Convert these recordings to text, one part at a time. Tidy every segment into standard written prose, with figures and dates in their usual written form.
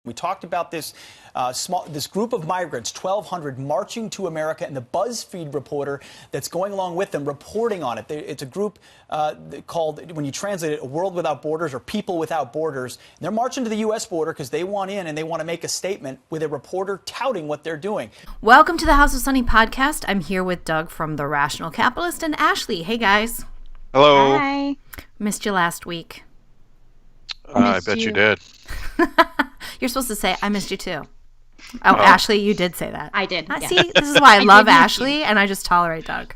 We talked about this this group of migrants, 1,200, marching to America, and the BuzzFeed reporter that's going along with them reporting on it. It's a group called, when you translate it, A World Without Borders or People Without Borders. And they're marching to the U.S. border because they want in and they want to make a statement with a reporter touting what they're doing. Welcome to the House of Sunny podcast. I'm here with Doug from The Rational Capitalist and Ashley. Hey, guys. Hello. Hi. Missed you last week. I bet you did. You're supposed to say, I missed you too. Oh, Ashley, you did say that. I did. Yeah. See, this is why I love Ashley, and I just tolerate Doug.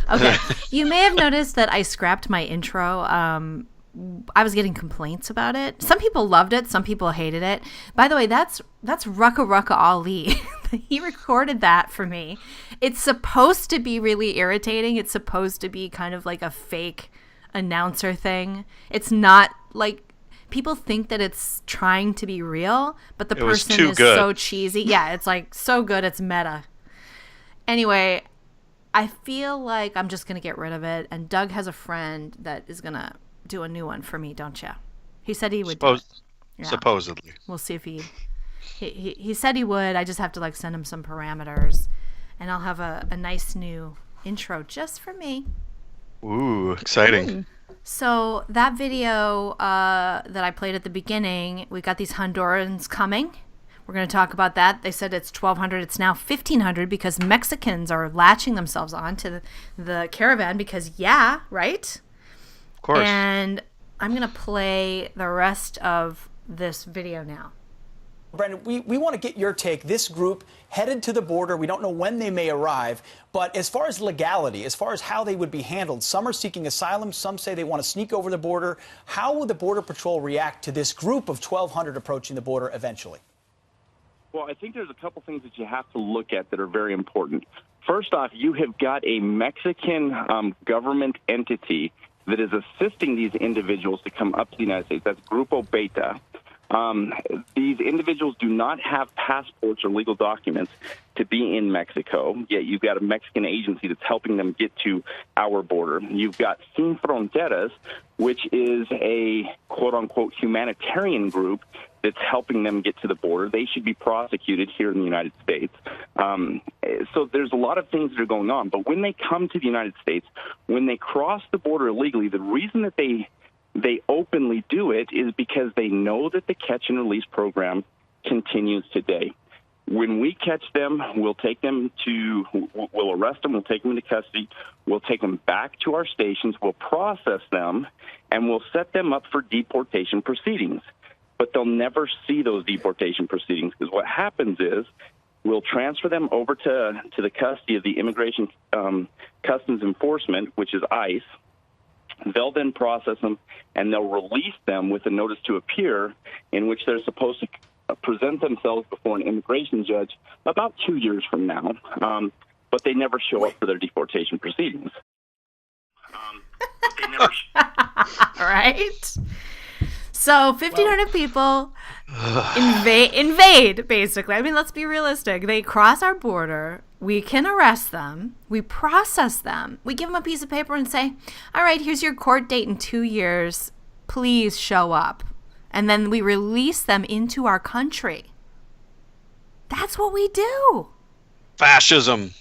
Okay. You may have noticed that I scrapped my intro. I was getting complaints about it. Some people loved it. Some people hated it. By the way, that's Rucka Rucka Ali. He recorded that for me. It's supposed to be really irritating. It's supposed to be kind of like a fake announcer thing. It's not like... People think that it's trying to be real, but the person is so cheesy. Yeah, it's like so good, it's meta. Anyway, I feel like I'm just going to get rid of it. And Doug has a friend that is going to do a new one for me, don't you? He said he would. Supposedly. We'll see if he said he would. I just have to send him some parameters. And I'll have a nice new intro just for me. Ooh, exciting. So that video that I played at the beginning, we got these Hondurans coming. We're going to talk about that. They said it's 1,200. It's now 1,500 because Mexicans are latching themselves onto the caravan because, yeah, right? Of course. And I'm going to play the rest of this video now. Brendan, we want to get your take. This group headed to the border. We don't know when they may arrive. But as far as legality, as far as how they would be handled, some are seeking asylum. Some say they want to sneak over the border. How will the Border Patrol react to this group of 1,200 approaching the border eventually? Well, I think there's a couple things that you have to look at that are very important. First off, you have got a Mexican government entity that is assisting these individuals to come up to the United States. That's Grupo Beta. These individuals do not have passports or legal documents to be in Mexico, yet you've got a Mexican agency that's helping them get to our border. You've got Sin Fronteras, which is a quote-unquote humanitarian group that's helping them get to the border. They should be prosecuted here in the United States. So there's a lot of things that are going on. But when they come to the United States, when they cross the border illegally, the reason that they openly do it is because they know that the catch and release program continues today. When we catch them, we'll arrest them, we'll take them into custody, we'll take them back to our stations, we'll process them, and we'll set them up for deportation proceedings. But they'll never see those deportation proceedings because what happens is we'll transfer them over to the custody of the Immigration Customs Enforcement, which is ICE. They'll then process them, and they'll release them with a notice to appear in which they're supposed to present themselves before an immigration judge about 2 years from now, but they never show up for their deportation proceedings. Right? So 1,500 people invade, basically. I mean, let's be realistic. They cross our border. We can arrest them. We process them. We give them a piece of paper and say, all right, here's your court date in 2 years. Please show up. And then we release them into our country. That's what we do. Fascism.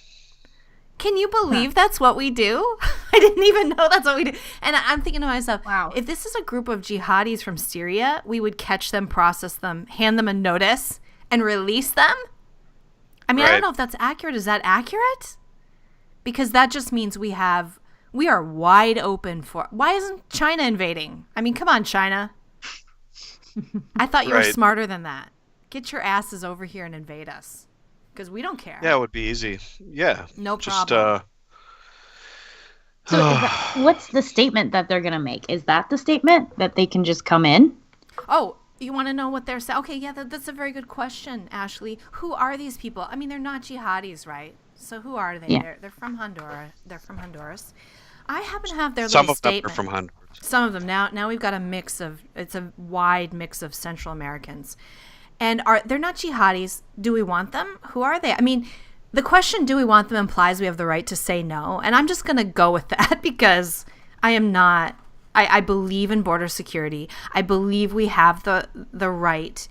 Can you believe that's what we do? I didn't even know that's what we do. And I'm thinking to myself, wow, if this is a group of jihadis from Syria, we would catch them, process them, hand them a notice, and release them? I mean, right. I don't know if that's accurate. Is that accurate? Because that just means we are wide open for... Why isn't China invading? I mean, come on, China. I thought you were smarter than that. Get your asses over here and invade us. Because we don't care. Yeah, it would be easy. Yeah. No problem. So what's the statement that they're going to make? Is that the statement that they can just come in? Oh, you want to know what they're saying? Okay, yeah, that's a very good question, Ashley. Who are these people? I mean, they're not jihadis, right? So who are they? Yeah. They're from Honduras. They're from Honduras. I happen to have their little statement. Some of them are from Honduras. Some of them. Now we've got it's a wide mix of Central Americans. And they're not jihadis. Do we want them? Who are they? I mean, the question, do we want them, implies we have the right to say no. And I'm just going to go with that because I am not... I believe in border security. I believe we have the right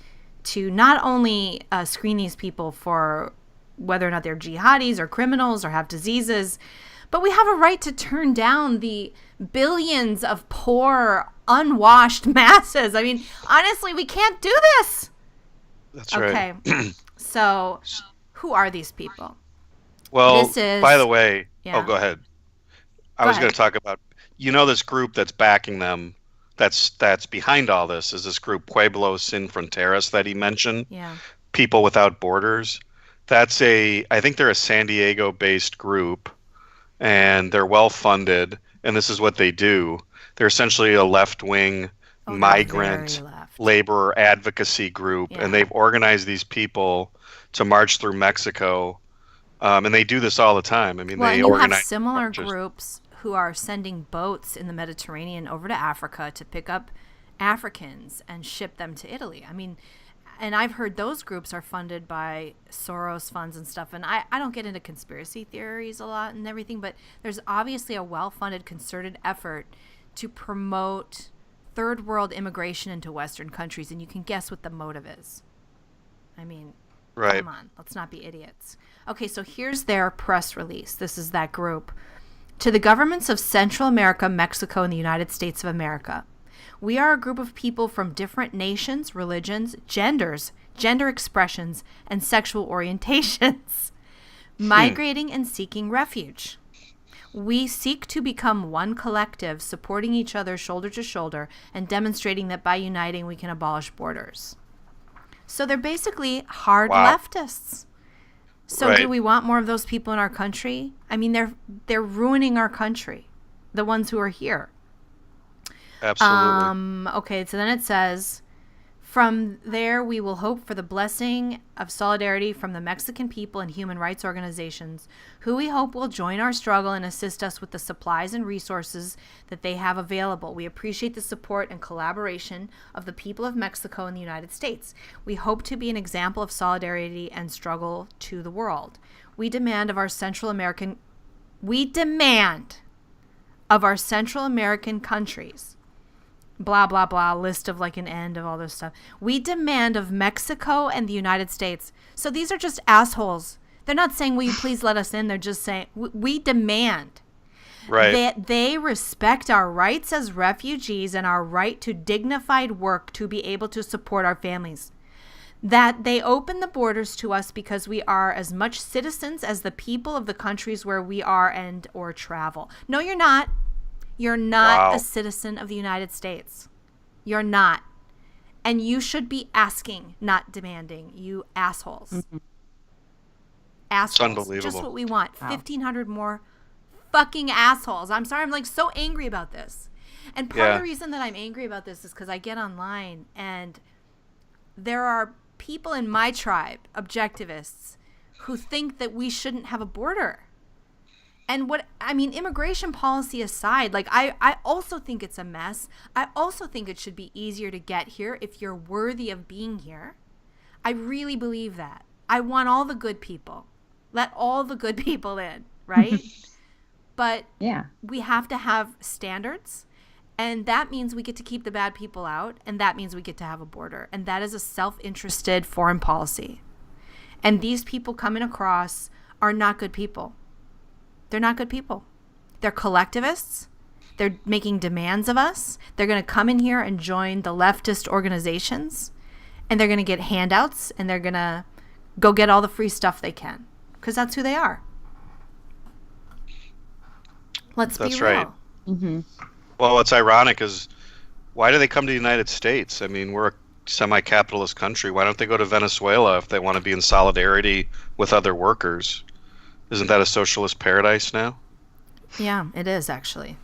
to not only screen these people for whether or not they're jihadis or criminals or have diseases, but we have a right to turn down the billions of poor, unwashed masses. I mean, honestly, we can't do this. That's right. Okay. So, who are these people? Well, This is- by the way, Yeah. oh, go ahead. I Go was going ahead. to talk about, this group that's backing them, that's behind all this, is this group Pueblos Sin Fronteras that he mentioned. Yeah. People Without Borders. I think they're a San Diego-based group, and they're well-funded, and this is what they do. They're essentially a left-wing Oh, they're migrant very left. labor advocacy group, Yeah. and they've organized these people to march through Mexico, and they do this all the time. I mean, Well, they and you have organize similar marches. groups who are sending boats in the Mediterranean over to Africa to pick up Africans and ship them to Italy. I mean, and I've heard those groups are funded by Soros funds and stuff. And I don't get into conspiracy theories a lot and everything, but there's obviously a well-funded, concerted effort to promote third world immigration into Western countries. And you can guess what the motive is. I mean, Right. come on, let's not be idiots. Okay, so here's their press release. This is that group. To the governments of Central America, Mexico, and the United States of America. We are a group of people from different nations, religions, genders, gender expressions, and sexual orientations, migrating and seeking refuge. We seek to become one collective, supporting each other shoulder to shoulder and demonstrating that by uniting we can abolish borders. So they're basically hard Wow. leftists. So Right. do we want more of those people in our country? I mean, they're ruining our country, the ones who are here. Absolutely. Okay, so then it says, from there we will hope for the blessing of solidarity from the Mexican people and human rights organizations, who we hope will join our struggle and assist us with the supplies and resources that they have available. We appreciate the support and collaboration of the people of Mexico and the United States. We hope to be an example of solidarity and struggle to the world. We demand of our Central American countries, blah, blah, blah, list of like an end of all this stuff. We demand of Mexico and the United States. So these are just assholes. They're not saying, will you please let us in? They're just saying, we demand Right. that they respect our rights as refugees and our right to dignified work to be able to support our families. That they open the borders to us because we are as much citizens as the people of the countries where we are and or travel. No, you're not. You're not Wow. a citizen of the United States. You're not. And you should be asking, not demanding, you assholes. Mm-hmm. Assholes. unbelievable. Just what we want. 1,500 more fucking assholes. I'm sorry. I'm like so angry about this. And part of Yeah. the reason that I'm angry about this is because I get online and there are people in my tribe, objectivists, who think that we shouldn't have a border. And immigration policy aside, like I also think it's a mess. I also think it should be easier to get here if you're worthy of being here. I really believe that. I want all the good people. Let all the good people in, right? But Yeah. we have to have standards, and that means we get to keep the bad people out, and that means we get to have a border. And that is a self-interested foreign policy. And these people coming across are not good people. They're not good people. They're collectivists. They're making demands of us. They're going to come in here and join the leftist organizations, and they're going to get handouts, and they're going to go get all the free stuff they can, because that's who they are. Let's That's be real. right. Mm-hmm. Well, what's ironic is, why do they come to the United States? I mean, we're a semi-capitalist country. Why don't they go to Venezuela if they want to be in solidarity with other workers? Isn't that a socialist paradise now? Yeah, it is actually.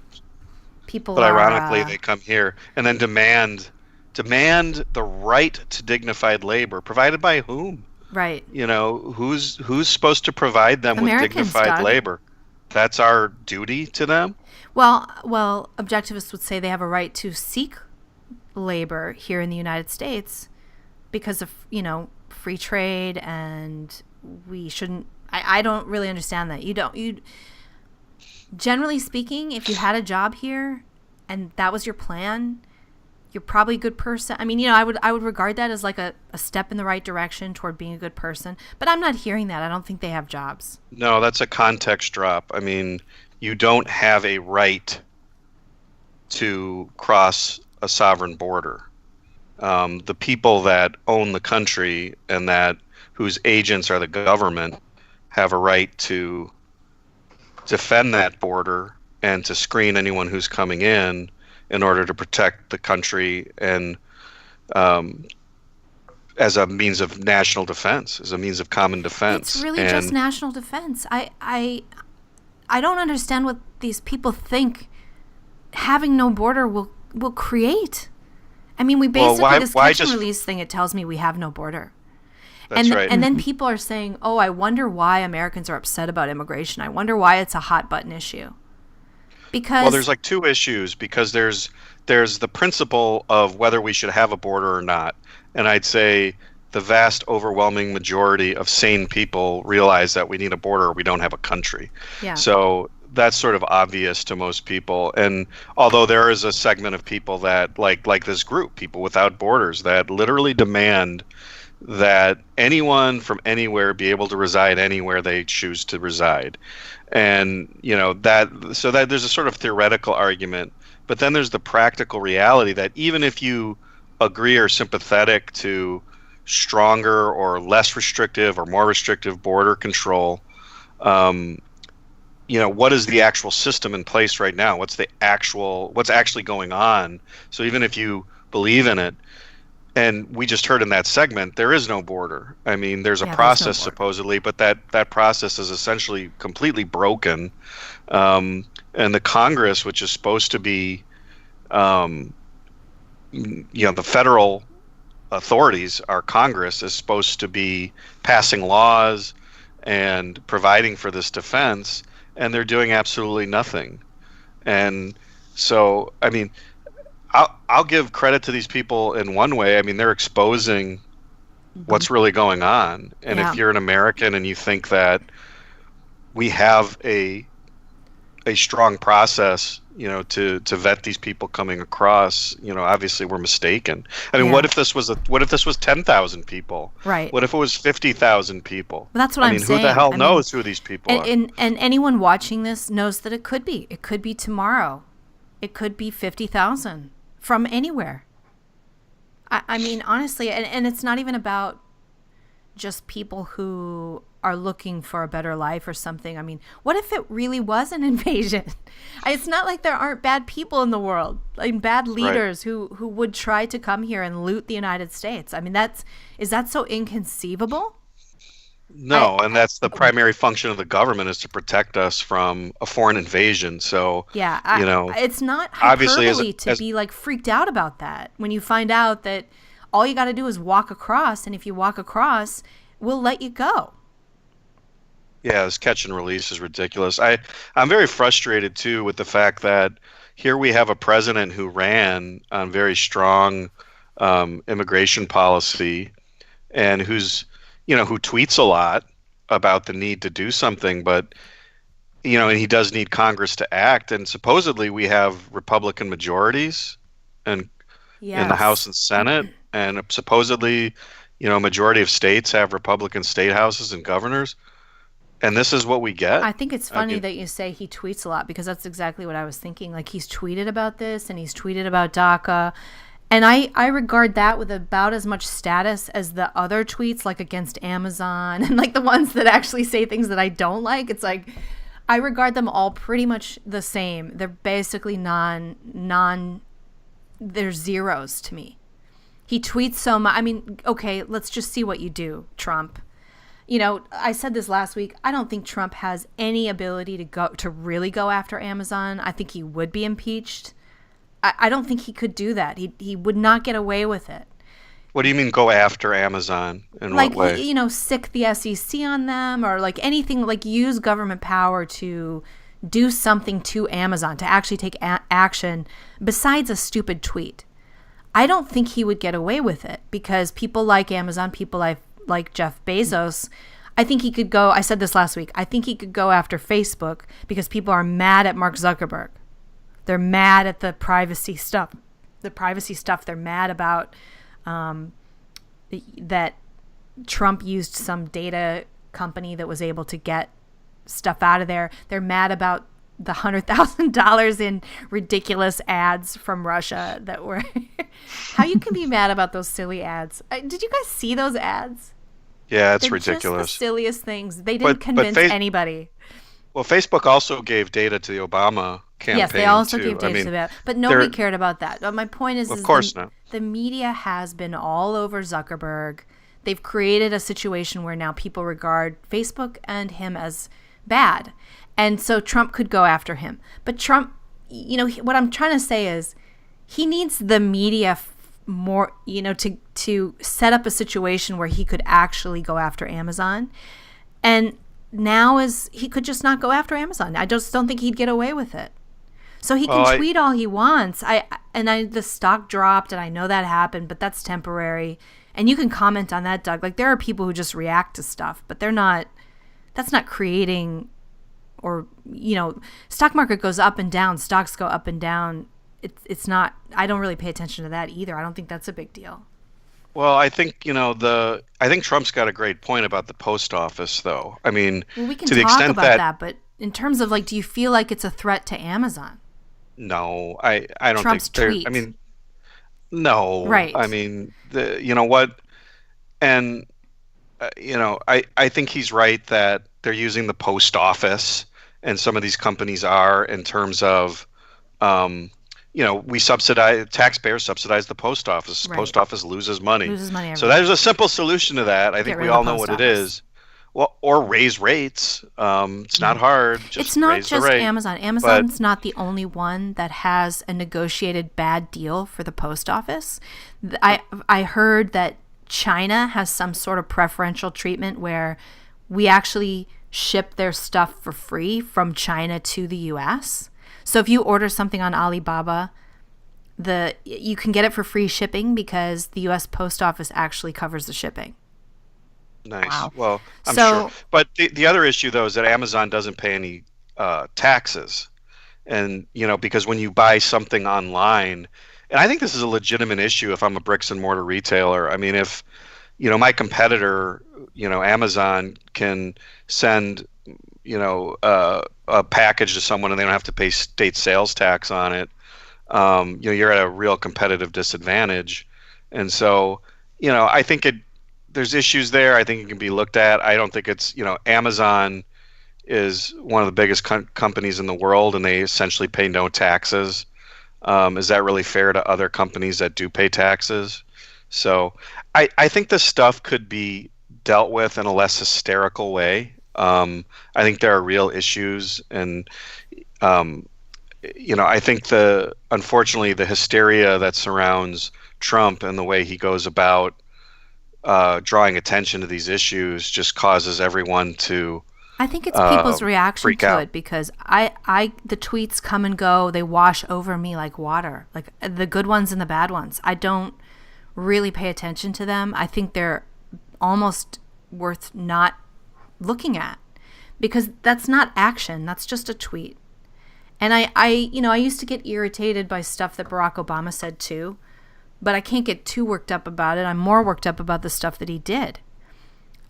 People But are, ironically, they come here and then demand the right to dignified labor, provided by whom? right. You know, who's supposed to provide them Americans, with dignified Doug. labor? That's our duty to them? Well, objectivists would say they have a right to seek labor here in the United States because of, free trade, and we shouldn't. I don't really understand that. Generally speaking, if you had a job here and that was your plan, you're probably a good person. I mean, you know, I would regard that as like a step in the right direction toward being a good person. But I'm not hearing that. I don't think they have jobs. No, that's a context drop. I mean, you don't have a right to cross a sovereign border. The people that own the country and that whose agents are the government have a right to defend that border and to screen anyone who's coming in order to protect the country and as a means of national defense, as a means of common defense. It's really just national defense. I don't understand what these people think having no border will create. I mean, we basically, this catch and release thing, it tells me we have no border. That's right. And then people are saying, oh, I wonder why Americans are upset about immigration. I wonder why it's a hot button issue. Because, well, there's like two issues, because there's the principle of whether we should have a border or not. And I'd say the vast overwhelming majority of sane people realize that we need a border or we don't have a country. Yeah. So that's sort of obvious to most people. And although there is a segment of people that like this group, People Without Borders, that literally demand that anyone from anywhere be able to reside anywhere they choose to reside. And, you know, that there's a sort of theoretical argument, but then there's the practical reality that even if you agree or sympathetic to stronger or less restrictive or more restrictive border control, you know, what is the actual system in place right now? What's actually going on? So even if you believe in it, and we just heard in that segment, there is no border. I mean, there's a process supposedly, but that process is essentially completely broken. And the Congress, which is supposed to be, you know, the federal authorities, our Congress is supposed to be passing laws and providing for this defense, and they're doing absolutely nothing. And so, I mean, I'll give credit to these people in one way. I mean, they're exposing what's really going on. And if you're an American and you think that we have a strong process, you know, to vet these people coming across, you know, obviously we're mistaken. I mean, what if this was 10,000 people? Right. What if it was 50,000 people? Well, that's what I'm saying. Who the hell knows who these people are? And anyone watching this knows that it could be. It could be tomorrow. It could be 50,000 from anywhere. I mean, honestly, and it's not even about just people who are looking for a better life or something. I mean, what if it really was an invasion? It's not like there aren't bad people in the world, like bad leaders who would try to come here and loot the United States. I mean, is that so inconceivable? No, and that's the primary function of the government, is to protect us from a foreign invasion. So, yeah, you know, it's not hyperbole to be like freaked out about that when you find out that all you got to do is walk across, and if you walk across, we'll let you go. Yeah, this catch and release is ridiculous. I'm very frustrated, too, with the fact that here we have a president who ran on very strong immigration policy and who tweets a lot about the need to do something, but, you know, and he does need Congress to act. And supposedly we have Republican majorities in the House and Senate, and supposedly, you know, a majority of states have Republican state houses and governors. And this is what we get? I think it's funny that you say he tweets a lot, because that's exactly what I was thinking. Like, he's tweeted about this and he's tweeted about DACA. And I regard that with about as much status as the other tweets, like against Amazon and like the ones that actually say things that I don't like. It's like, I regard them all pretty much the same. They're basically they're zeros to me. He tweets so much. I mean, okay, let's just see what you do, Trump. You know, I said this last week. I don't think Trump has any ability to really go after Amazon. I think he would be impeached. I don't think he could do that. He would not get away with it. What do you mean go after Amazon? In what way? You know, sick the SEC on them, or like anything, like use government power to do something to Amazon, to actually take action besides a stupid tweet. I don't think he would get away with it, because people like Amazon, people like Jeff Bezos, I think he could go, I said this last week, I think he could go after Facebook because people are mad at Mark Zuckerberg. They're mad at the privacy stuff the privacy stuff. They're mad about that Trump used some data company that was able to get stuff out of there. They're mad about the $100,000 in ridiculous ads from Russia that were how you can be mad about those silly ads. Did you guys see those ads? Yeah, it's They're ridiculous. Just the silliest things. They didn't convince anybody. Well, Facebook also gave data to the Obama campaign. Yes, they also too. gave data to that, but nobody cared about that. My point is, of course not. The media has been all over Zuckerberg. They've created a situation where now people regard Facebook and him as bad. And so Trump could go after him. But Trump, what I'm trying to say is he needs the media more, to set up a situation where he could actually go after Amazon. And now he could just not go after Amazon. I just don't think he'd get away with it. So he can tweet all he wants. The stock dropped, and I know that happened, but that's temporary. And you can comment on that, Doug. Like, there are people who just react to stuff, but that's not creating, or, stock market goes up and down, stocks go up and down. It's not, I don't really pay attention to that either. I don't think that's a big deal. Well, I think, I think Trump's got a great point about the post office, though. I mean, we can to the talk extent about that, but in terms of, do you feel like it's a threat to Amazon? No, I don't Trump's think. tweet. No. Right. I mean, you know what? And, I think he's right that they're using the post office, and some of these companies are, in terms of, taxpayers subsidize the post office. Right. The post office loses money. So every there's a simple solution to that. I think we all know what it is. Well, or raise rates. It's not hard. It's not just Amazon. Amazon's not the only one that has a negotiated bad deal for the post office. I heard that China has some sort of preferential treatment where we actually ship their stuff for free from China to the U.S. So if you order something on Alibaba, you can get it for free shipping because the U.S. Post Office actually covers the shipping. Nice. Wow. Well, I'm sure. But the other issue, though, is that Amazon doesn't pay any taxes. And, because when you buy something online, and I think this is a legitimate issue if I'm a bricks and mortar retailer. I mean, if, my competitor, Amazon can send, a package to someone and they don't have to pay state sales tax on it, you're at a real competitive disadvantage. And so, I think there's issues there. I think it can be looked at. I don't think it's, Amazon is one of the biggest companies in the world, and they essentially pay no taxes. Is that really fair to other companies that do pay taxes? So I think this stuff could be dealt with in a less hysterical way. I think there are real issues, and I think unfortunately the hysteria that surrounds Trump and the way he goes about drawing attention to these issues just causes everyone to. I think it's people's reaction to out. it because the tweets come and go. They wash over me like water, like the good ones and the bad ones. I don't really pay attention to them. I think they're almost worth not looking at because that's not action. That's just a tweet. And I used to get irritated by stuff that Barack Obama said too, but I can't get too worked up about it. I'm more worked up about the stuff that he did.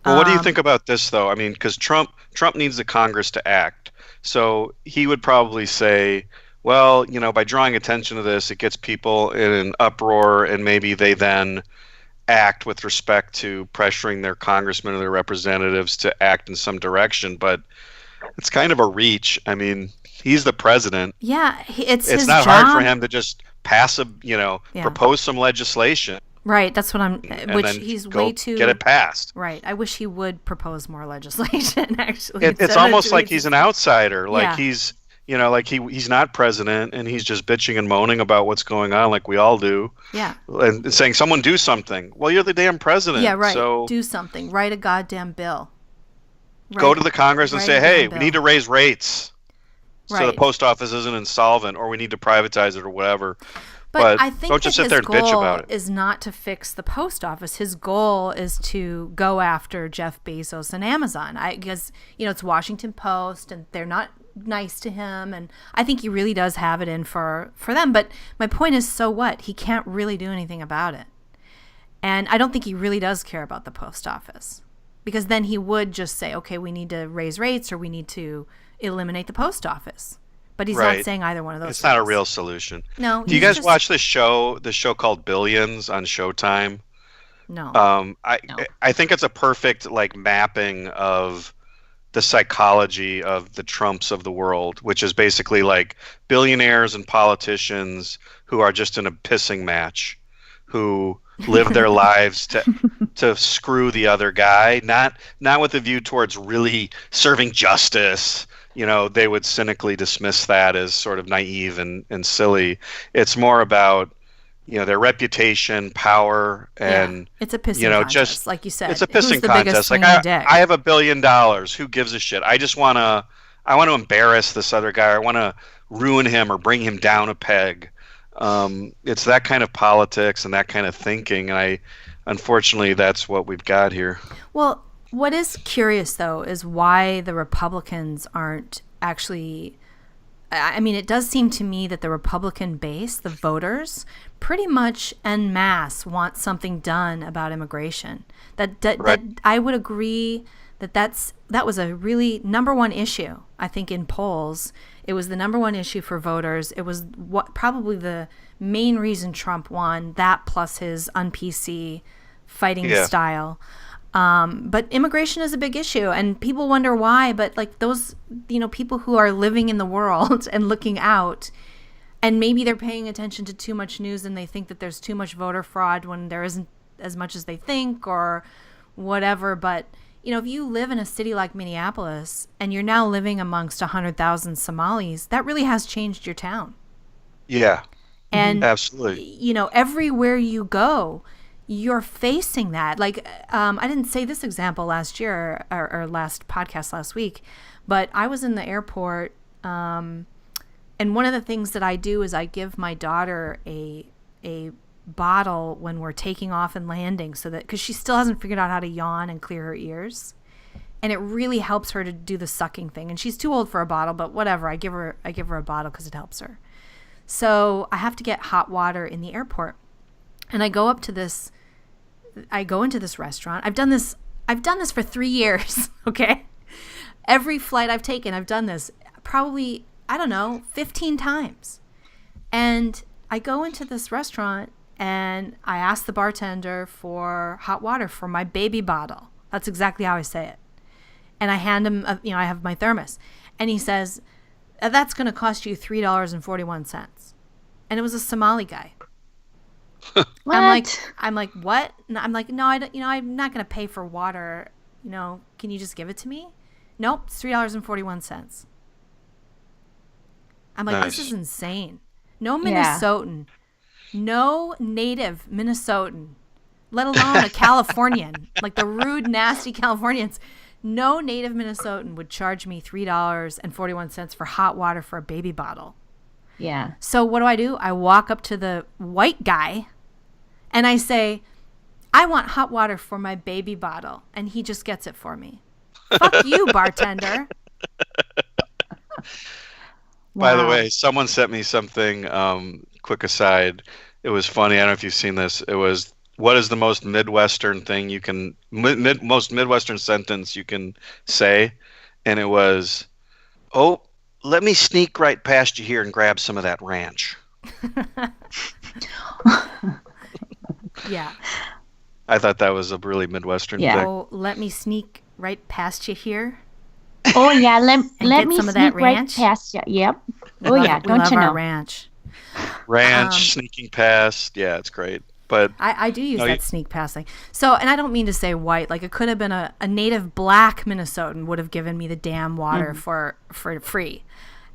Well, what do you think about this, though? I mean, because Trump needs the Congress to act. So he would probably say, well, by drawing attention to this, it gets people in an uproar, and maybe they then act with respect to pressuring their congressmen or their representatives to act in some direction. But it's kind of a reach. I mean, he's the president. Yeah, it's his not job. hard for him to just pass propose some legislation. Right, that's what which he's way too get it passed. Right, I wish he would propose more legislation. Actually, it's almost like he's an outsider. Like Yeah. he's he's not president, and he's just bitching and moaning about what's going on, like we all do. Yeah, and saying, "Someone do something." Well, you're the damn president. yeah, right. So Do something. Write a goddamn bill. go to the Congress and Write say, a "Hey, damn we bill." need to raise rates, so the Right. post office isn't insolvent, or we need to privatize it, or whatever." But I think don't just that sit there his and bitch goal about it. is not to fix the post office. His goal is to go after Jeff Bezos and Amazon. Because it's Washington Post, and they're not nice to him, and I think he really does have it in for them. But my point is, so what? He can't really do anything about it. And I don't think he really does care about the post office, because then he would just say, okay, we need to raise rates or we need to eliminate the post office. But he's not saying either one of those It's things. not a real solution. No. Do you guys watch the show called Billions on Showtime? No. No. I think it's a perfect like mapping of the psychology of the Trumps of the world, which is basically like billionaires and politicians who are just in a pissing match, who live their lives to screw the other guy, not with a view towards really serving justice. You know, they would cynically dismiss that as sort of naive and silly. It's more about, you know, their reputation, power, and it's a pissing contest, just like you said. It's a pissing contest. Like I have $1 billion. Who gives a shit? I want to embarrass this other guy. I want to ruin him or bring him down a peg. It's that kind of politics and that kind of thinking, and unfortunately, that's what we've got here. Well, what is curious, though, is why the Republicans aren't actually... I mean, it does seem to me that the Republican base, the voters, pretty much en masse want something done about immigration. That I would agree that was a really number one issue, I think, in polls. It was the number one issue for voters. It was probably the main reason Trump won, that plus his un-PC fighting style. But immigration is a big issue, and people wonder why. But like those, people who are living in the world and looking out, and maybe they're paying attention to too much news and they think that there's too much voter fraud when there isn't as much as they think or whatever. But, if you live in a city like Minneapolis and you're now living amongst 100,000 Somalis, that really has changed your town. Yeah. And, absolutely. Everywhere you go, you're facing that. Like, I didn't say this example last year or last podcast last week, but I was in the airport, and one of the things that I do is I give my daughter a bottle when we're taking off and landing, so that because she still hasn't figured out how to yawn and clear her ears, and it really helps her to do the sucking thing. And she's too old for a bottle, but whatever. I give her a bottle because it helps her. So I have to get hot water in the airport. And I go into this restaurant. I've done this for 3 years, okay? Every flight I've taken, I've done this probably, 15 times. And I go into this restaurant and I ask the bartender for hot water for my baby bottle. That's exactly how I say it. And I hand him, I have my thermos. And he says, that's going to cost you $3.41. And it was a Somali guy. What? I'm like, what? And I'm like, no, I'm not going to pay for water. Can you just give it to me? Nope, it's $3.41. I'm like, Nice. This is insane. No Minnesotan, no native Minnesotan, let alone a Californian, like the rude, nasty Californians. No native Minnesotan would charge me $3.41 for hot water for a baby bottle. Yeah. So what do? I walk up to the white guy and I say, I want hot water for my baby bottle. And he just gets it for me. Fuck you, bartender. By the way, someone sent me something, quick aside. It was funny. I don't know if you've seen this. It was, what is the most Midwestern thing you can, most Midwestern sentence you can say? And it was, oh, let me sneak right past you here and grab some of that ranch. Yeah. I thought that was a really Midwestern thing. Oh, let me sneak right past you here. Oh yeah, let me some of sneak that right ranch? past you. Yep. Oh yeah, We don't love you our know? ranch. Ranch, sneaking past. Yeah, it's great. But I do use that sneak passing. So, and I don't mean to say white. Like, it could have been a native black Minnesotan would have given me the damn water for free.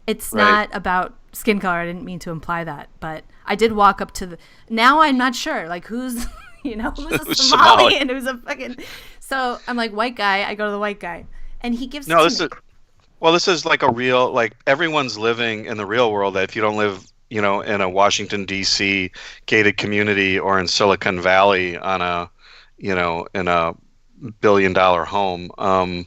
It's not about skin color. I didn't mean to imply that. But I did walk up to the... Now I'm not sure. Like, who's a Somali and who's a fucking... So I'm like, white guy. I go to the white guy. And he gives this is like a real... Like, everyone's living in the real world that if you don't live... in a Washington, D.C. gated community or in Silicon Valley on a, in a $1 billion home,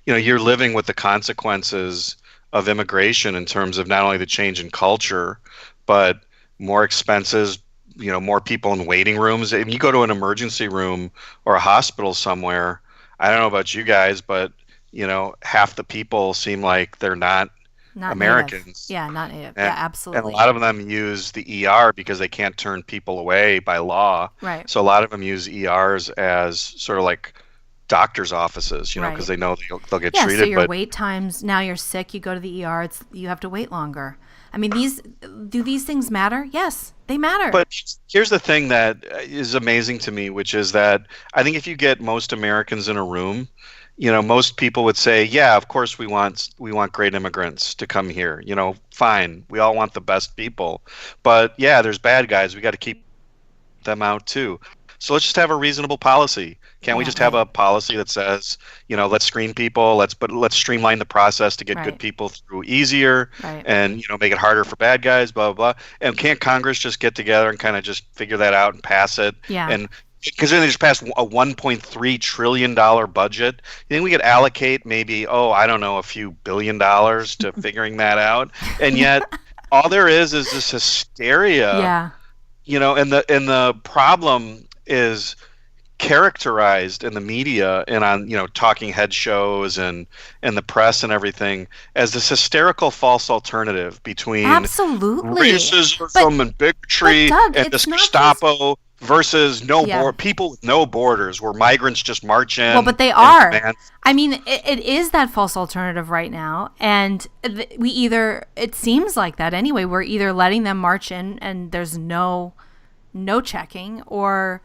you're living with the consequences of immigration in terms of not only the change in culture, but more expenses, more people in waiting rooms. If you go to an emergency room or a hospital somewhere, I don't know about you guys, but half the people seem like they're not Americans. Native. Yeah, not native. Yeah, absolutely. And a lot of them use the ER because they can't turn people away by law. Right. So a lot of them use ERs as sort of like doctor's offices, Right. because they know they'll get Yeah, treated. so your wait times, now you're sick, you go to the ER, you have to wait longer. I mean, do these things matter? Yes, they matter. But here's the thing that is amazing to me, which is that I think if you get most Americans in a room, most people would say, yeah, of course we want great immigrants to come here. Fine. We all want the best people. But yeah, there's bad guys. We got to keep them out too. So let's just have a reasonable policy. Can't we just have a policy that says, let's screen people, let's streamline the process to get good people through easier, and make it harder for bad guys, blah blah blah. And can't Congress just get together and kind of just figure that out and pass it? Yeah. And because then they just passed a $1.3 trillion budget. You think we could allocate maybe, a few $1 billion to figuring that out? And yet, all there is this hysteria. Yeah. And the problem is characterized in the media and on talking head shows and the press and everything as this hysterical false alternative between absolutely racism and bigotry and this Gestapo versus people with no borders where migrants just march in. Well, but they are. I mean, it is that false alternative right now, and it seems like that anyway. We're either letting them march in and there's no checking, or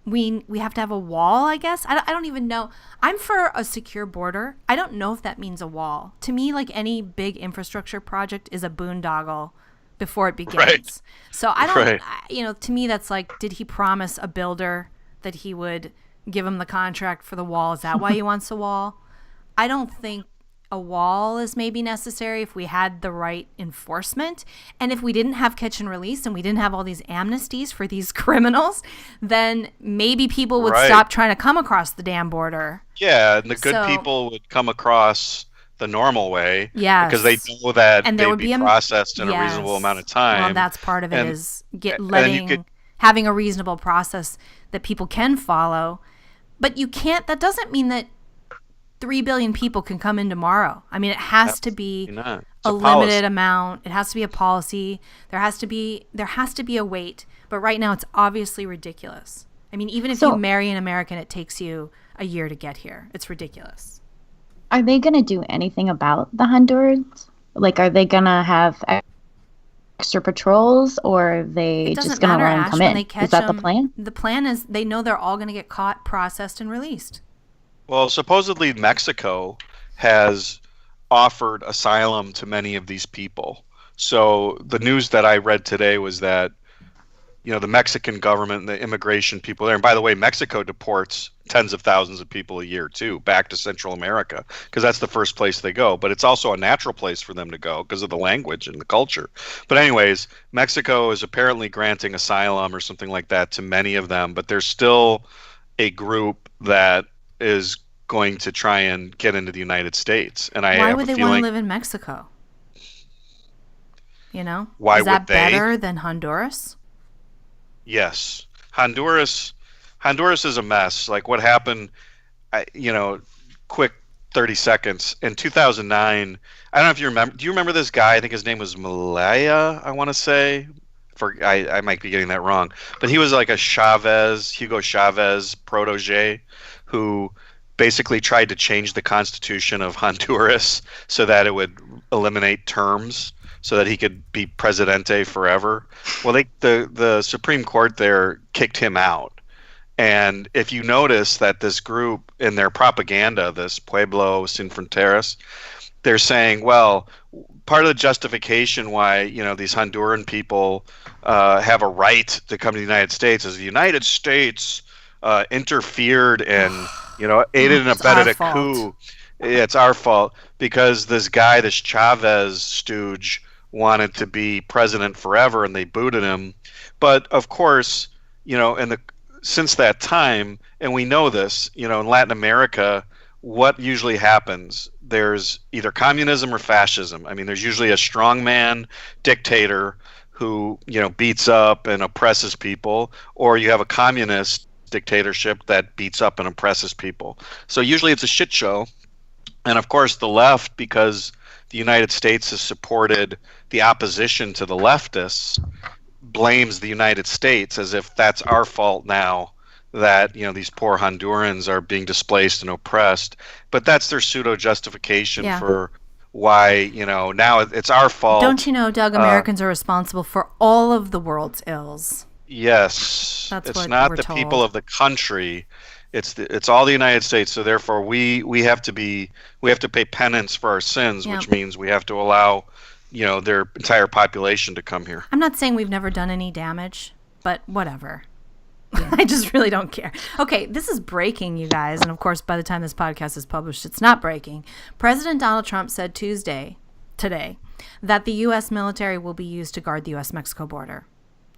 we have to have a wall, I guess. I don't even know. I'm for a secure border. I don't know if that means a wall. To me, like any big infrastructure project is a boondoggle before it begins. Right. So I don't, to me, that's like, did he promise a builder that he would give him the contract for the wall? Is that why he wants a wall? I don't think a wall is maybe necessary if we had the right enforcement. And if we didn't have catch and release and we didn't have all these amnesties for these criminals, then maybe people would stop trying to come across the damn border. Yeah, and the good people would come across the normal way, because they know that and they'd be processed in a reasonable amount of time. Well, that's part of it, is having a reasonable process that people can follow. But that doesn't mean that 3 billion people can come in tomorrow. I mean, it has to be a limited amount. It has to be a policy. There has to be a wait. But right now, it's obviously ridiculous. I mean, even if you marry an American, it takes you a year to get here. It's ridiculous. Are they going to do anything about the Hondurans? Like, are they going to have extra patrols, or are they just going to let them come in? Is that the plan? The plan is they know they're all going to get caught, processed, and released. Well, supposedly Mexico has offered asylum to many of these people. So the news that I read today was that, the Mexican government and the immigration people there, and by the way, Mexico deports tens of thousands of people a year too, back to Central America, because that's the first place they go. But it's also a natural place for them to go because of the language and the culture. But anyways, Mexico is apparently granting asylum or something like that to many of them, but there's still a group that is going to try and get into the United States. And why would they want to live in Mexico? Why is that would they? Better than Honduras? Yes. Honduras is a mess. Like what happened, quick 30 seconds. In 2009, I don't know if you remember. Do you remember this guy? I think his name was Malaya, I want to say. I might be getting that wrong. But he was like a Hugo Chavez protege who basically tried to change the constitution of Honduras so that it would eliminate terms so that he could be presidente forever. Well, the Supreme Court there kicked him out. And if you notice that this group in their propaganda, this Pueblos Sin Fronteras, they're saying, well, part of the justification why these Honduran people have a right to come to the United States is the United States interfered and aided and abetted a coup. It's our fault because this guy, this Chavez stooge, wanted to be president forever, and they booted him. But of course, since that time, and we know this, in Latin America, what usually happens? There's either communism or fascism. I mean, there's usually a strongman dictator who, beats up and oppresses people, or you have a communist dictatorship that beats up and oppresses people. So usually it's a shit show. And of course, the left, because the United States has supported the opposition to the leftists, blames the United States as if that's our fault now that these poor Hondurans are being displaced and oppressed. But that's their pseudo justification for why now it's our fault. Don't you know, Doug? Americans are responsible for all of the world's ills. Yes, that's it's what not we're the told. People of the country. It's all the United States. So therefore, we have to pay penance for our sins, which means we have to allow their entire population to come here. I'm not saying we've never done any damage, but whatever. I just really don't care. Okay, this is breaking, you guys. And of course, by the time this podcast is published, it's not breaking. President Donald Trump said today, that the U.S. military will be used to guard the U.S.-Mexico border.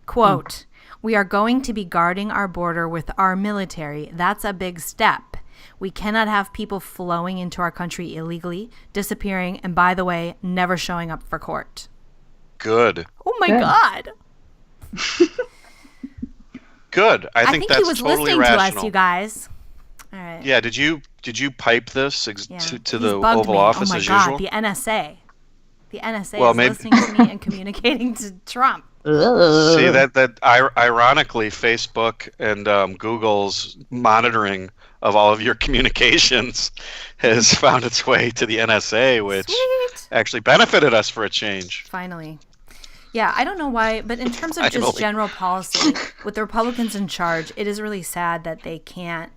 Quote, "We are going to be guarding our border with our military. That's a big step. We cannot have people flowing into our country illegally, disappearing, and by the way, never showing up for court." Good. Oh my God. Good. I think that's he was totally listening rational. to us, you guys. All right. Yeah. Did you pipe this to the bugged Oval me. Office as usual? The NSA. The NSA is listening to me and communicating to Trump. See that ironically, Facebook and Google's monitoring of all of your communications has found its way to the NSA, which actually benefited us for a change. Finally. Yeah, I don't know why, but in terms of just general policy, with the Republicans in charge, it is really sad that they can't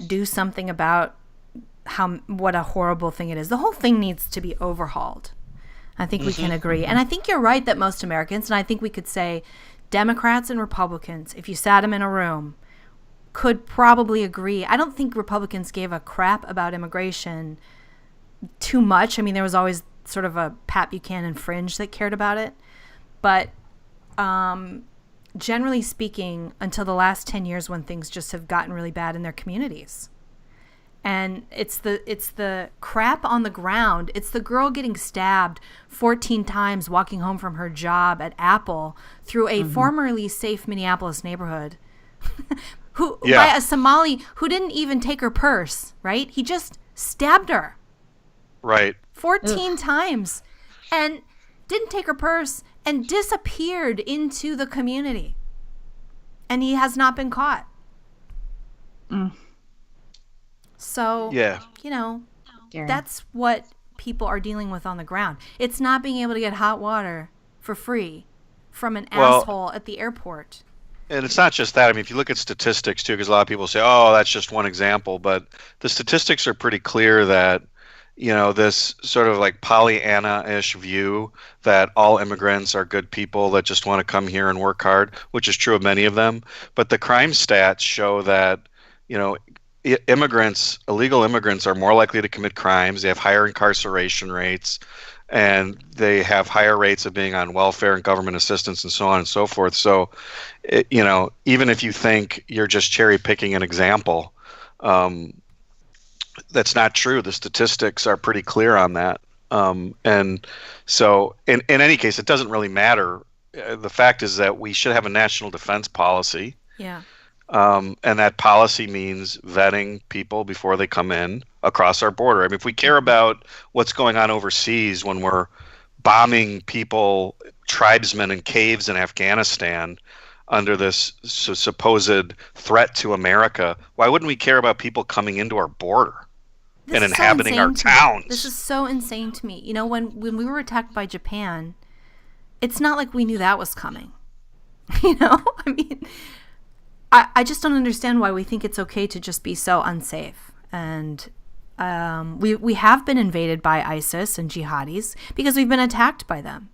do something about what a horrible thing it is. The whole thing needs to be overhauled. I think we can agree. And I think you're right that most Americans, and I think we could say Democrats and Republicans, if you sat them in a room, could probably agree. I don't think Republicans gave a crap about immigration too much. I mean, there was always sort of a Pat Buchanan fringe that cared about it. But generally speaking, until the last 10 years when things just have gotten really bad in their communities. And it's the crap on the ground. It's the girl getting stabbed 14 times walking home from her job at Apple through a formerly safe Minneapolis neighborhood by a Somali who didn't even take her purse, right? He just stabbed her. Right. 14 times and didn't take her purse and disappeared into the community. And he has not been caught. So, that's what people are dealing with on the ground. It's not being able to get hot water for free from an asshole at the airport. And it's not just that. I mean, if you look at statistics, too, because a lot of people say, oh, that's just one example. But the statistics are pretty clear that, this sort of like Pollyanna-ish view that all immigrants are good people that just want to come here and work hard, which is true of many of them. But the crime stats show that, illegal immigrants are more likely to commit crimes. They have higher incarceration rates, and they have higher rates of being on welfare and government assistance and so on and so forth. So, even if you think you're just cherry picking an example, that's not true. The statistics are pretty clear on that. And so in any case, it doesn't really matter. The fact is that we should have a national defense policy. Yeah. And that policy means vetting people before they come in across our border. I mean, if we care about what's going on overseas when we're bombing people, tribesmen in caves in Afghanistan under this supposed threat to America, why wouldn't we care about people coming into our border and inhabiting our towns? This is so insane to me. When we were attacked by Japan, it's not like we knew that was coming. I mean, I just don't understand why we think it's okay to just be so unsafe. And we have been invaded by ISIS and jihadis because we've been attacked by them.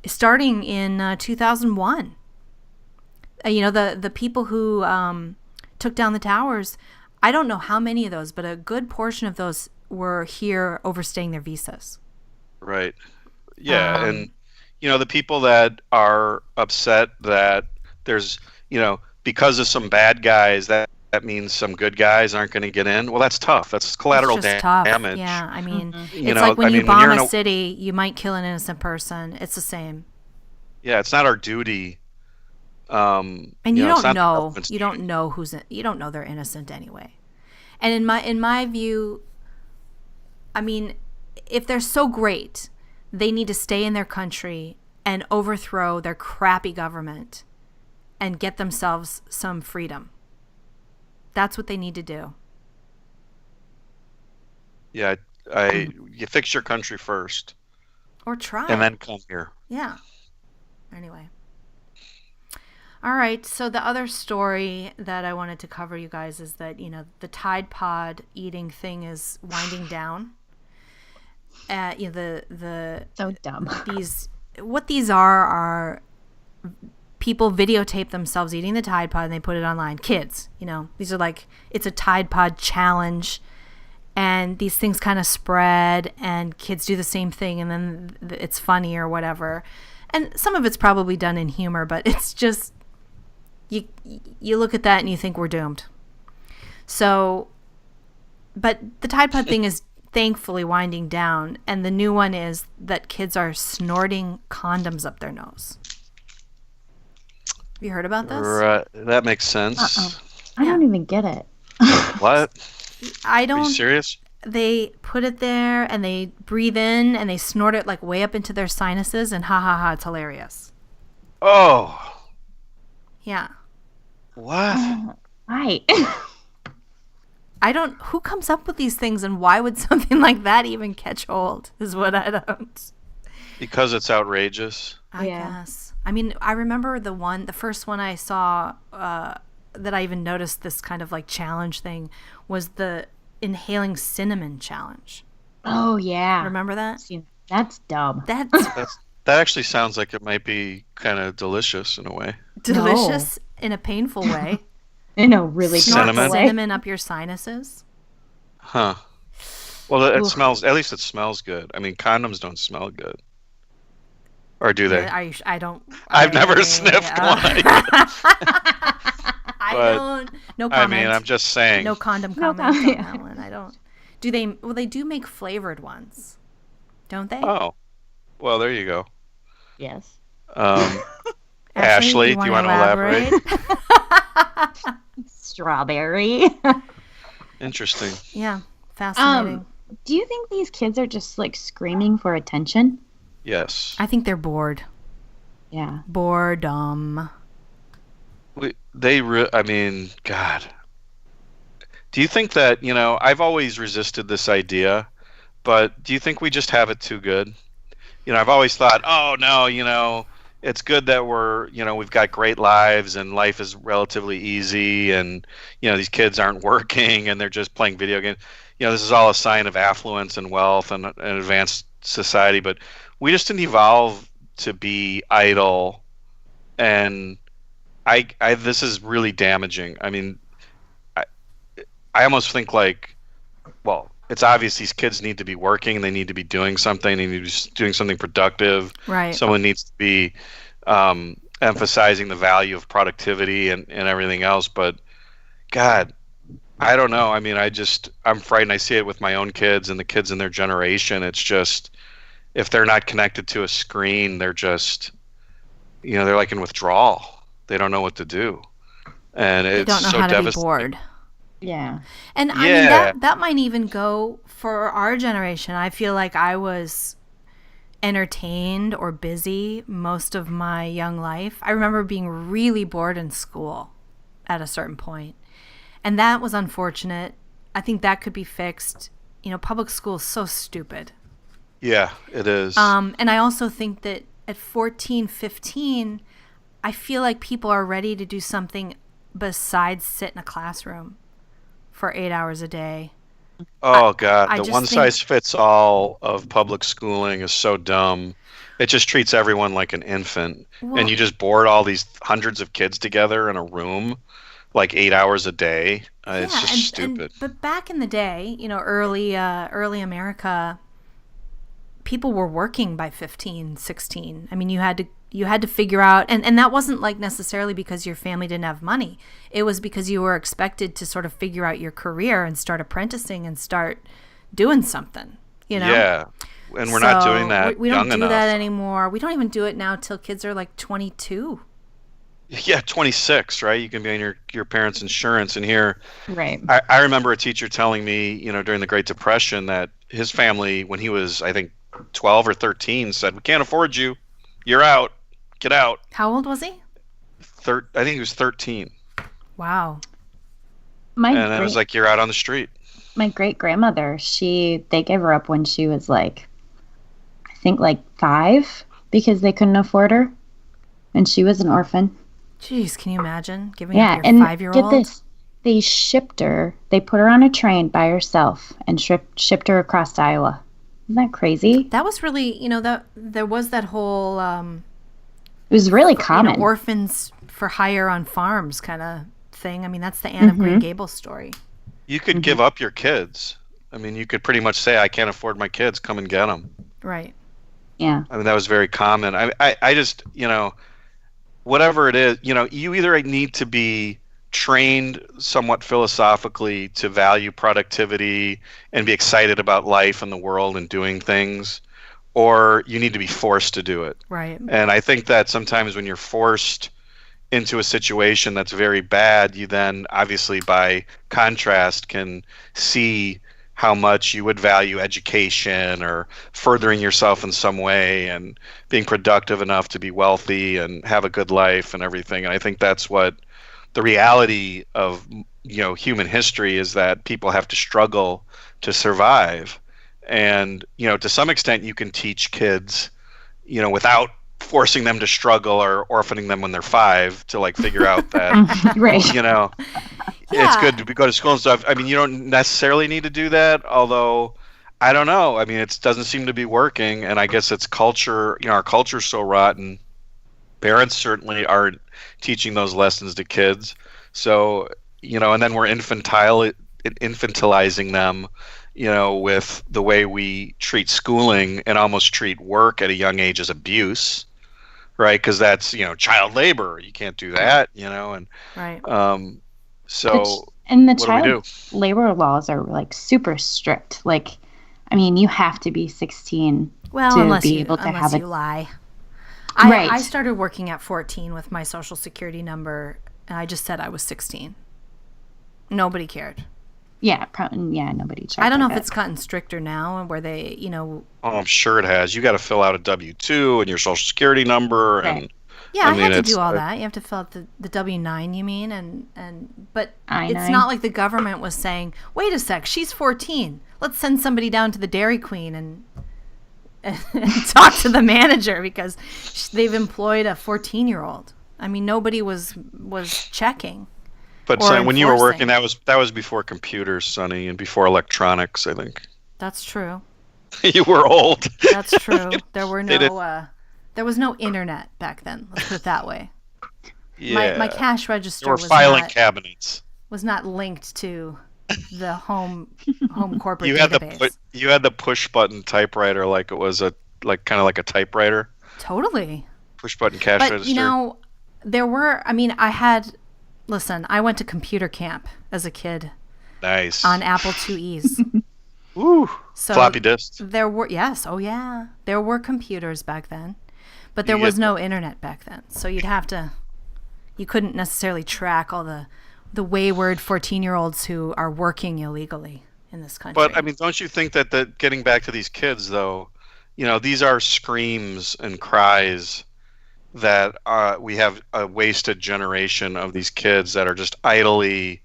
Starting in 2001. The people who took down the towers, I don't know how many of those, but a good portion of those were here overstaying their visas. Right. Yeah. And, the people that are upset that there's, because of some bad guys, that that means some good guys aren't going to get in. Well, that's tough. That's collateral It's just tough. damage. Yeah, I mean, You it's know, like when I you mean, when bomb you're in a a- city, you might kill an innocent person. It's the same. Yeah, it's not our duty. And You you know, it's don't not the know. government's You don't duty. know you don't know they're innocent anyway. And in my view, I mean, if they're so great, they need to stay in their country and overthrow their crappy government and get themselves some freedom. That's what they need to do. Yeah, you fix your country first, Or try. and then come here. Yeah. Anyway. All right. So the other story that I wanted to cover, you guys, is that, the Tide Pod eating thing is winding down. So dumb. What these are people videotape themselves eating the Tide Pod and they put it online. Kids, these are like, it's a Tide Pod challenge. And these things kind of spread and kids do the same thing and then it's funny or whatever. And some of it's probably done in humor, but it's just, you look at that and you think we're doomed. So, but the Tide Pod thing is thankfully winding down. And the new one is that kids are snorting condoms up their nose. Have you heard about this? Right, that makes sense. I don't even get it. What? I don't. Are you serious? They put it there and they breathe in and they snort it like way up into their sinuses and ha ha ha, it's hilarious. Oh, Yeah. what? Right. Who comes up with these things and why would something like that even catch hold is what I don't. Because it's outrageous. I Yeah. guess. I mean, I remember the first one I saw that I even noticed this kind of like challenge thing was the inhaling cinnamon challenge. Oh, yeah. Remember that? That's dumb. That's That actually sounds like it might be kind of delicious in a way. delicious in a painful way. In a really Snort Cinnamon? way. cinnamon up your sinuses. Huh. Well, it Oof. smells. At least it smells good. I mean, condoms don't smell good, or do they? I don't. I've never sniffed one. I But, don't. No I comment. mean, I'm just saying. No condom No comment on comment. that one. I don't. Do they? Well, they do make flavored ones, don't they? Oh, well, there you go. Yes. Ashley, do you want to elaborate? Strawberry. Interesting. Yeah, fascinating. Do you think these kids are just like screaming for attention? Yes. I think they're bored. Yeah. Boredom. I mean, God. Do you think that, I've always resisted this idea, but do you think we just have it too good? I've always thought, oh, no, it's good that we've got great lives and life is relatively easy and, these kids aren't working and they're just playing video games. This is all a sign of affluence and wealth and an advanced society, but we just didn't evolve to be idle. And this is really damaging. I mean, I almost think well, it's obvious these kids need to be working. They need to be doing something. They need to be doing something productive. Right. Someone needs to be emphasizing the value of productivity and everything else. But, God, I don't know. I mean, I'm frightened. I see it with my own kids and the kids in their generation. It's just, if they're not connected to a screen, they're just, they're like in withdrawal. They don't know what to do. And They it's don't know so how to be devastating. bored. Yeah. And I mean that might even go for our generation. I feel like I was entertained or busy most of my young life. I remember being really bored in school at a certain point. And that was unfortunate. I think that could be fixed. Public school is so stupid. Yeah, it is. And I also think that at 14, 15, I feel like people are ready to do something besides sit in a classroom for 8 hours a day. Oh, God. I The just one-size-fits-all of public schooling is so dumb. It just treats everyone like an infant. Well- And you just board all these hundreds of kids together in a room, like 8 hours a day. It's just stupid. But back in the day, early America, people were working by 15, 16. I mean, you had to you had to figure out, and that wasn't like necessarily because your family didn't have money. It was because you were expected to sort of figure out your career and start apprenticing and start doing something, you know? Yeah. And we're not doing that. We don't young do enough. that anymore. We don't even do it now till kids are like 22. Yeah, 26, right? You can be on your parents' insurance. And here, Right. I remember a teacher telling me, you know, during the Great Depression that his family, when he was, I think, 12 or 13, said, "We can't afford you. You're out. Get out." How old was he? I think he was 13. Wow. And it was like, you're out on the street. My great-grandmother, they gave her up when she was like, I think like 5, because they couldn't afford her. And she was an orphan. Jeez, can you imagine giving up your and 5-year-old? Get this. They shipped her. They put her on a train by herself and shipped her across to Iowa. Isn't that crazy? That was really, you know, that there was that whole it was really common. You know, orphans for hire on farms kind of thing. I mean, that's the Anne of Green Gables story. You could give up your kids. I mean, you could pretty much say, "I can't afford my kids. Come and get them." Right. Yeah. I mean, that was very common. I just, you know, whatever it is, you know, you either need to be trained somewhat philosophically to value productivity and be excited about life and the world and doing things, or you need to be forced to do it. Right. And I think that sometimes when you're forced into a situation that's very bad, you then obviously by contrast can see how much you would value education or furthering yourself in some way and being productive enough to be wealthy and have a good life and everything. And I think that's what the reality of, you know, human history is, that people have to struggle to survive. And, you know, to some extent you can teach kids, you know, without forcing them to struggle or orphaning them when they're 5 to like figure out that, right. you know, it's good to go to school and stuff. I mean, you don't necessarily need to do that, although I don't know. I mean, it doesn't seem to be working, and I guess it's culture. You know, our culture's so rotten. Parents certainly aren't teaching those lessons to kids. So, you know, and then we're infantilizing them, you know, with the way we treat schooling and almost treat work at a young age as abuse, right? Because that's, you know, child labor. You can't do that, you know, and right. So, and the what do we do? child labor laws are like super strict. Like, I mean, you have to be 16 to unless be you, able to unless have you it. lie. Right. I started working at 14 with my social security number, and I just said I was 16. Nobody cared. Yeah, nobody checked. I don't know if it. it's gotten stricter now, where they, you know. Oh, I'm sure it has. You got to fill out a W-2 and your social security number, Right. and Yeah, I mean, had to it's do all that. You have to fill out the W-9, you mean? But I-9. it's not like the government was saying, wait a sec, she's 14. Let's send somebody down to the Dairy Queen and talk to the manager because they've employed a 14-year-old. I mean, nobody was checking. But or son, when you were enforcing. working, that was before computers, Sonny, and before electronics, I think. That's true. You were old. That's true. There were there was no internet back then. Let's put it that way. Yeah. My cash register There were filing was cabinets. not linked to the home corporate You had database. you had the push button typewriter like it was kind of like a typewriter. Totally. Push button cash But register. you know, I went to computer camp as a kid Nice. on Apple IIe's. Ooh. So Floppy disks. There were there were computers back then, but there was no internet back then. So you couldn't necessarily track all the wayward 14-year-olds who are working illegally in this country. But I mean, don't you think that getting back to these kids though, you know, these are screams and cries that we have a wasted generation of these kids that are just idly,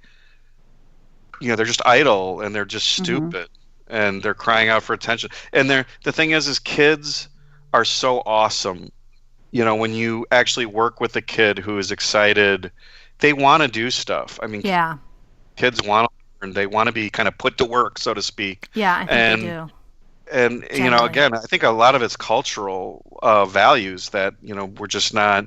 you know, they're just idle and they're just stupid and they're crying out for attention. And the thing is kids are so awesome. You know, when you actually work with a kid who is excited, they want to do stuff. I mean, yeah, kids want to learn. They want to be kind of put to work, so to speak. Yeah, I think they do. And, you know, again, I think a lot of it's cultural values that, you know, we're just not,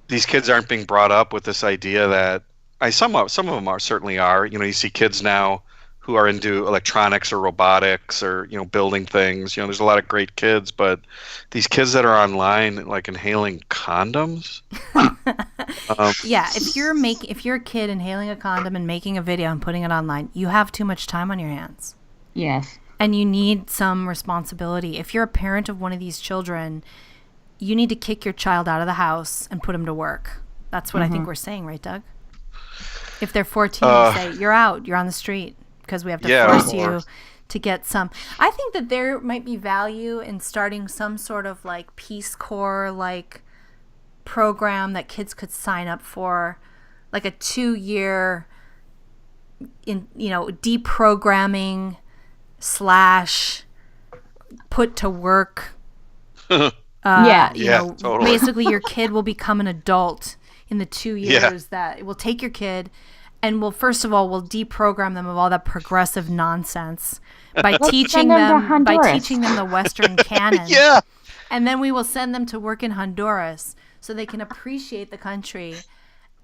these kids aren't being brought up with this idea that, some of them certainly are. You know, you see kids now who are into electronics or robotics or, building things. There's a lot of great kids, but these kids that are online, like inhaling condoms. Yeah, if you're a kid inhaling a condom and making a video and putting it online, you have too much time on your hands. Yes. And you need some responsibility. If you're a parent of one of these children, you need to kick your child out of the house and put him to work. That's what I think we're saying, right, Doug? If they're 14, you say, you're out, you're on the street, because we have to force you to get some. I think that there might be value in starting some sort of like Peace Corps like program that kids could sign up for, like a 2-year deprogramming / put to work. Totally. Basically your kid will become an adult in the 2 years that it will take your kid, and we'll deprogram them of all that progressive nonsense by teaching them the Western canon. Yeah. And then we will send them to work in Honduras so they can appreciate the country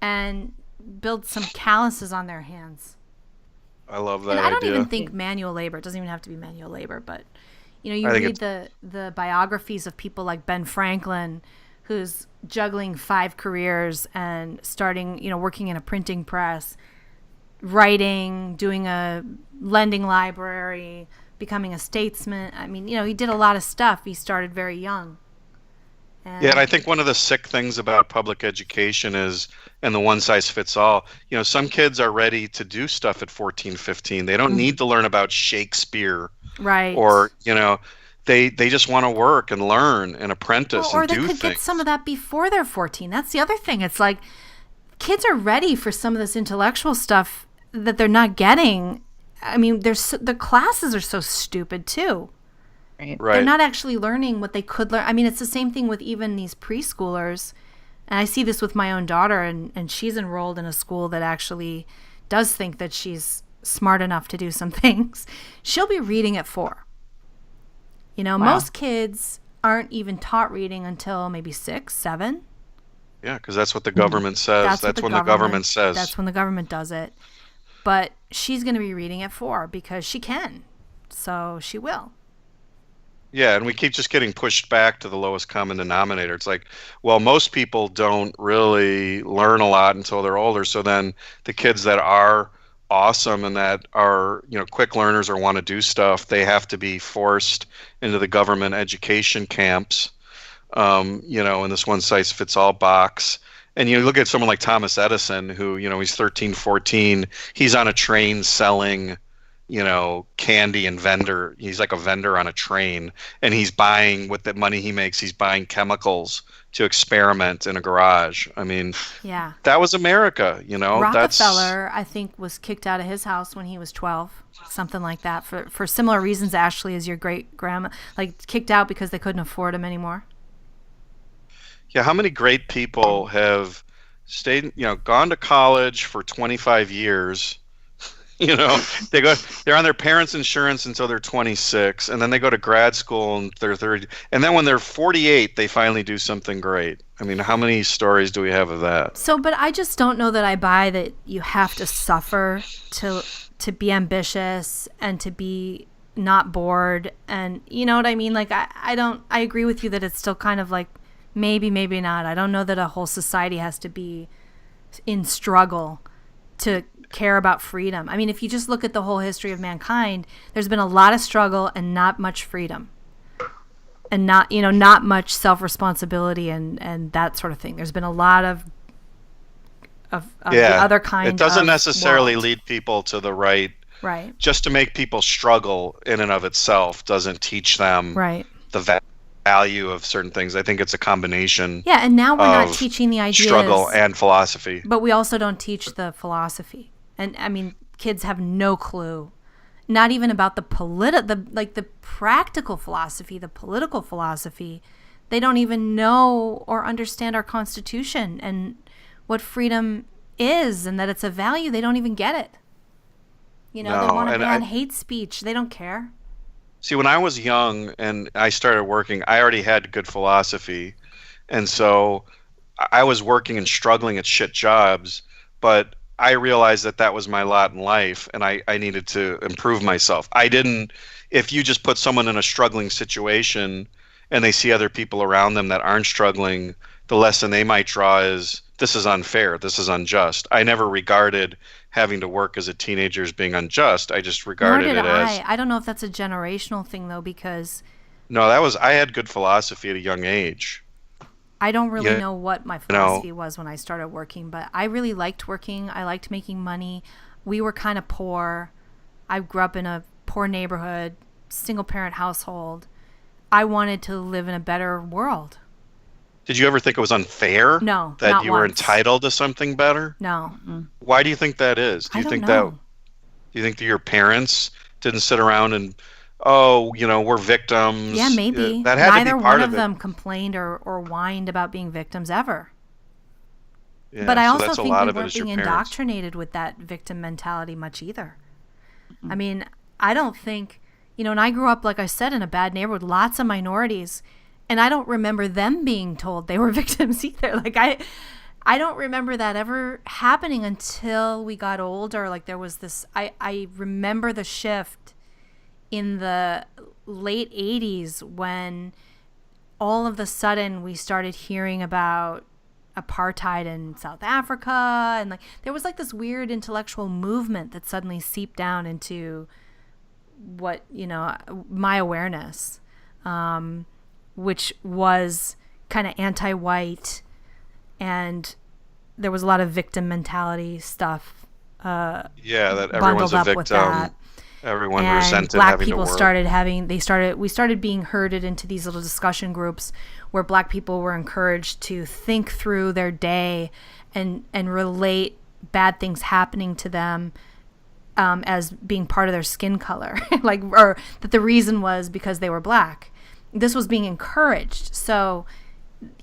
and build some calluses on their hands. I love that and I don't idea. even think manual labor. It doesn't even have to be manual labor, but you read the biographies of people like Ben Franklin, who's juggling 5 careers and starting, working in a printing press, writing, doing a lending library, becoming a statesman. I mean, he did a lot of stuff. He started very young. And I think one of the sick things about public education is, and the one size fits all, some kids are ready to do stuff at 14, 15. They don't need to learn about Shakespeare. Right. Or, they just want to work and learn and apprentice and do things. Or they could get some of that before they're 14. That's the other thing. It's like kids are ready for some of this intellectual stuff that they're not getting. I mean, the classes are so stupid too. Right. They're not actually learning what they could learn. I mean, it's the same thing with even these preschoolers. And I see this with my own daughter, and she's enrolled in a school that actually does think that she's smart enough to do some things. She'll be reading at 4. Wow. Most kids aren't even taught reading until maybe 6, 7. Yeah, because that's what the government says. That's when the government says. That's when the government does it. But she's going to be reading at 4 because she can. So she will. Yeah, and we keep just getting pushed back to the lowest common denominator. It's like, well, most people don't really learn a lot until they're older. So then the kids that are awesome and that are, quick learners or want to do stuff, they have to be forced into the government education camps, in this one size fits all box. And you look at someone like Thomas Edison, who, he's 13, 14. He's on a train selling candy and vendor. He's like a vendor on a train, and he's buying, with the money he makes, he's buying chemicals to experiment in a garage. I mean, yeah, that was America, Rockefeller, I think, was kicked out of his house when he was 12, something like that, for similar reasons, Ashley, as your great grandma, like kicked out because they couldn't afford him anymore. Yeah, how many great people have stayed, gone to college for 25 years. They're on their parents' insurance until they're 26, and then they go to grad school and they're 30, and then when they're 48, they finally do something great. I mean, how many stories do we have of that? So, but I just don't know that I buy that you have to suffer to be ambitious and to be not bored, and you know what I mean? Like, I agree with you that it's still kind of like maybe not. I don't know that a whole society has to be in struggle to care about freedom. I mean, if you just look at the whole history of mankind, there's been a lot of struggle and not much freedom, and not much self-responsibility and that sort of thing. There's been a lot of the other kind. It doesn't of necessarily world. Lead people to the right. Just to make people struggle in and of itself doesn't teach them the value of certain things. I think it's a combination. Yeah, and now we're not teaching the ideas, struggle and philosophy, but we also don't teach the philosophy. And I mean, kids have no clue, not even about the practical philosophy, the political philosophy. They don't even know or understand our Constitution and what freedom is, and that it's a value. They don't even get it. They want to ban hate speech. They don't care. See, when I was young and I started working, I already had good philosophy, and so I was working and struggling at shit jobs, but I realized that was my lot in life, and I needed to improve myself. If you just put someone in a struggling situation and they see other people around them that aren't struggling, the lesson they might draw is, this is unfair, this is unjust. I never regarded having to work as a teenager as being unjust. I just regarded it as... I don't know if that's a generational thing, though, because... No, I had good philosophy at a young age. I don't really know what my philosophy was when I started working, but I really liked working. I liked making money. We were kind of poor. I grew up in a poor neighborhood, single-parent household. I wanted to live in a better world. Did you ever think it was unfair? No, that not you were once. entitled to something better? No. Why do you think that is? I don't know. Do you think that your parents didn't sit around and, we're victims? Yeah, maybe. That had Neither to be part one of of it. them complained or whined about being victims ever. Yeah, but I so also that's a think lot we of it weren't is your being parents. indoctrinated with that victim mentality much either. I mean, I don't think, and I grew up, like I said, in a bad neighborhood, lots of minorities, and I don't remember them being told they were victims either. Like, I don't remember that ever happening until we got older. Like, there was this, I remember the shift in the late 80s when all of a sudden we started hearing about apartheid in South Africa, and like there was like this weird intellectual movement that suddenly seeped down into what my awareness, which was kind of anti-white, and there was a lot of victim mentality stuff. That everyone's a victim. With that. Everyone and resented black having people to work. We started being herded into these little discussion groups where black people were encouraged to think through their day and relate bad things happening to them as being part of their skin color, or that the reason was because they were black. This was being encouraged. So,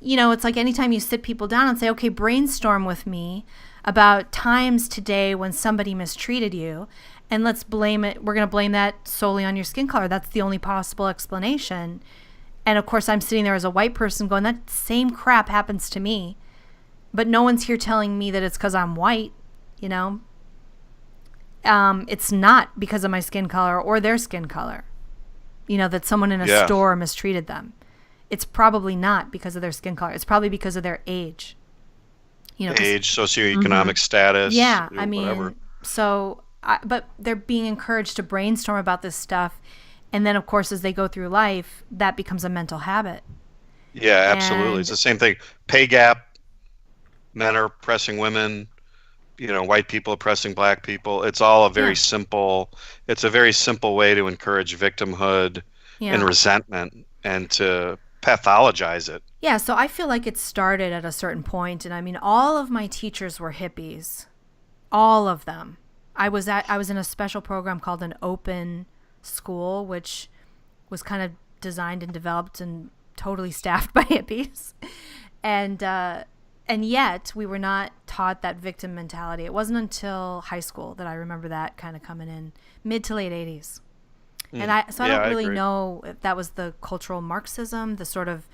it's like anytime you sit people down and say, okay, brainstorm with me about times today when somebody mistreated you, and let's blame it. We're going to blame that solely on your skin color. That's the only possible explanation. And of course, I'm sitting there as a white person going, that same crap happens to me. But no one's here telling me that it's because I'm white, It's not because of my skin color or their skin color, that someone in a store mistreated them. It's probably not because of their skin color. It's probably because of their age. Age, socioeconomic status. Yeah, whatever. But they're being encouraged to brainstorm about this stuff. And then, of course, as they go through life, that becomes a mental habit. Yeah, absolutely. It's the same thing. Pay gap, men are oppressing women, white people oppressing black people. It's all a very simple way to encourage victimhood and resentment and to pathologize it. Yeah, so I feel like it started at a certain point. And all of my teachers were hippies. All of them. I was in a special program called an open school, which was kind of designed and developed and totally staffed by hippies, and yet we were not taught that victim mentality. It wasn't until high school that I remember that kind of coming in, mid to late 80s. And I don't really know if that was the cultural Marxism, the sort of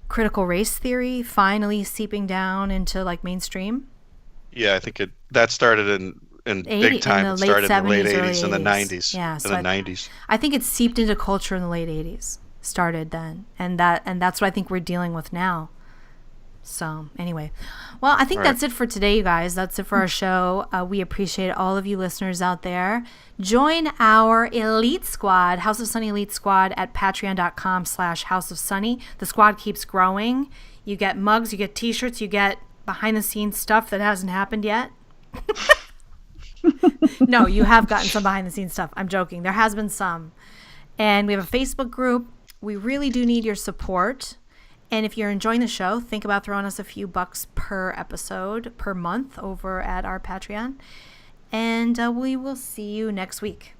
critical race theory finally seeping down into like mainstream. Yeah, I think that started in big time. It started in the late 80s and the 90s. Yeah, in the 90s. I think it seeped into culture in the late 80s. Started then, and that's what I think we're dealing with now. So anyway, well, I think that's it for today, you guys. That's it for our show. We appreciate all of you listeners out there. Join our elite squad, House of Sunny Elite Squad, at patreon.com/HouseofSunny. The squad keeps growing. You get mugs, you get t-shirts, you get behind the scenes stuff that hasn't happened yet. No, you have gotten some behind the scenes stuff. I'm joking. There has been some. And we have a Facebook group. We really do need your support. And if you're enjoying the show, think about throwing us a few bucks per episode, per month over at our Patreon. And we will see you next week.